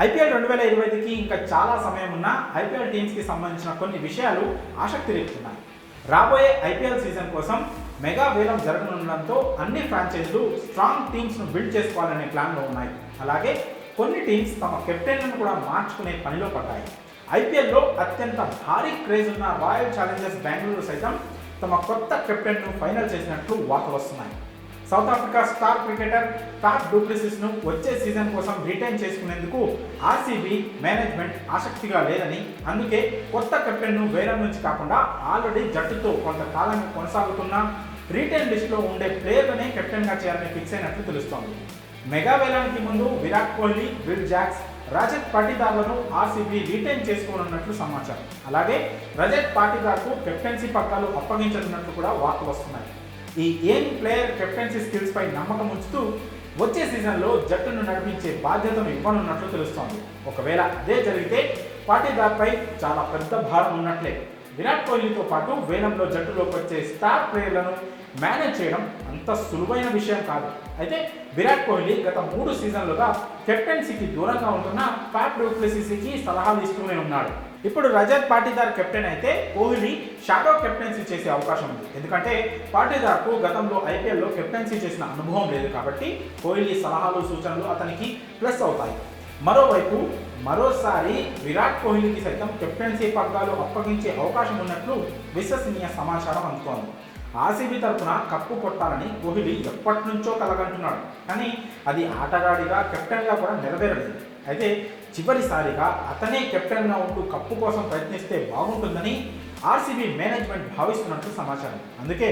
IPL 2025కి ఇంకా చాలా సమయం ఉన్న ఐపీఎల్ టీమ్స్కి సంబంధించిన కొన్ని విషయాలు ఆసక్తి రేపుతున్నాయి. రాబోయే ఐపీఎల్ సీజన్ కోసం మెగా వేలం జరగనుండడంతో అన్ని ఫ్రాంచైజీలు స్ట్రాంగ్ టీమ్స్ను బిల్డ్ చేసుకోవాలనే ప్లాన్లో ఉన్నాయి. అలాగే కొన్ని టీమ్స్ తమ కెప్టెన్లను కూడా మార్చుకునే పనిలో పడ్డాయి. ఐపీఎల్లో అత్యంత భారీ క్రేజ్ ఉన్న రాయల్ ఛాలెంజర్స్ బెంగళూరు సైతం తమ కొత్త కెప్టెన్ను ఫైనల్ చేసినట్లు వార్తలు వస్తున్నాయి. South Africa star cricketer Faf du ప్లెసిస్ను వచ్చే సీజన్ కోసం రిటైన్ చేసుకునేందుకు ఆర్సీబీ మేనేజ్మెంట్ ఆసక్తిగా లేదని, అందుకే కొత్త కెప్టెన్ను వేలం నుంచి కాకుండా ఆల్రెడీ జట్టుతో కొంతకాలం కొనసాగుతున్న రిటైన్ లిస్టులో ఉండే ప్లేయర్లనే కెప్టెన్గా చేయాలని ఫిక్స్ అయినట్లు తెలుస్తోంది. మెగా వేలానికి ముందు విరాట్ కోహ్లీ, విల్ జాక్స్, రజత్ పాటీదార్లను ఆర్సీబీ రిటైన్ చేసుకోనున్నట్లు సమాచారం. అలాగే రజత్ పాటీదార్కు కెప్టెన్సీ పగ్గాలు అప్పగించనున్నట్లు కూడా వార్తలు వస్తున్నాయి. ఈ యంగ్ ప్లేయర్ కెప్టెన్సీ స్కిల్స్ పై నమ్మకం ఉంచుతూ వచ్చే సీజన్లో జట్టును నడిపించే బాధ్యతను ఇవ్వనున్నట్లు తెలుస్తోంది. ఒకవేళ అదే జరిగితే పాటీదార్పై చాలా పెద్ద భారం ఉన్నట్లే. విరాట్ కోహ్లీతో పాటు వేలంలో జట్టులోకి వచ్చే స్టార్ ప్లేయర్లను మేనేజ్ చేయడం అంత సులువైన విషయం కాదు. అయితే విరాట్ కోహ్లీ గత 3 సీజన్లుగా కెప్టెన్సీకి దూరంగా ఉంటున్న ఫ్యాఫ్ డు ప్లెసిస్కి సలహాలు ఇస్తూనే ఉన్నాడు. ఇప్పుడు రజత్ పాటీదార్ కెప్టెన్ అయితే కోహ్లీ షాడో కెప్టెన్సీ చేసే అవకాశం ఉంది. ఎందుకంటే పాటీదార్కు గతంలో ఐపీఎల్లో కెప్టెన్సీ చేసిన అనుభవం లేదు కాబట్టి కోహ్లీ సలహాలు, సూచనలు అతనికి ప్లస్ అవుతాయి. మరోవైపు మరోసారి విరాట్ కోహ్లీకి సైతం కెప్టెన్సీ పగ్గాలు అప్పగించే అవకాశం ఉన్నట్లు విశ్వసనీయ సమాచారం అందుతోంది. ఆర్సీబీ తరఫున కప్పు కొట్టాలని కోహ్లీ ఎప్పటి నుంచో కలగంటున్నాడు. కానీ అది ఆటగాడిగా, కెప్టెన్గా కూడా నెరవేరలేదు. అయితే చివరిసారిగా అతనే కెప్టెన్గా ఉంటూ కప్పు కోసం ప్రయత్నిస్తే బాగుంటుందని ఆర్సీబీ మేనేజ్మెంట్ భావిస్తున్నట్లు సమాచారం. అందుకే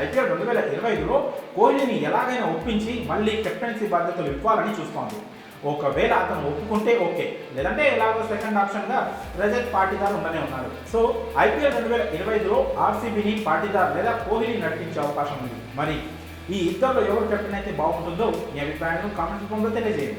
ఐపీఎల్ 2025లో కోహ్లీని ఎలాగైనా ఒప్పించి మళ్ళీ కెప్టెన్సీ బాధ్యతలు ఇవ్వాలని చూస్తోంది. ఒకవేళ అతను ఒప్పుకుంటే ఓకే, లేదంటే ఎలాగో సెకండ్ ఆప్షన్గా రజత్ పాటీదార్ ఉండనే ఉన్నారు. సో ఐపీఎల్ 2025లో ఆర్సీబీని పాటీదార్ లేదా కోహ్లీ నడిపించే అవకాశం ఉంది. మరి ఈ ఇద్దరిలో ఎవరు కెప్టెన్ అయితే బాగుంటుందో మీ అభిప్రాయాలను కామెంట్ రూపంలో తెలియజేయండి.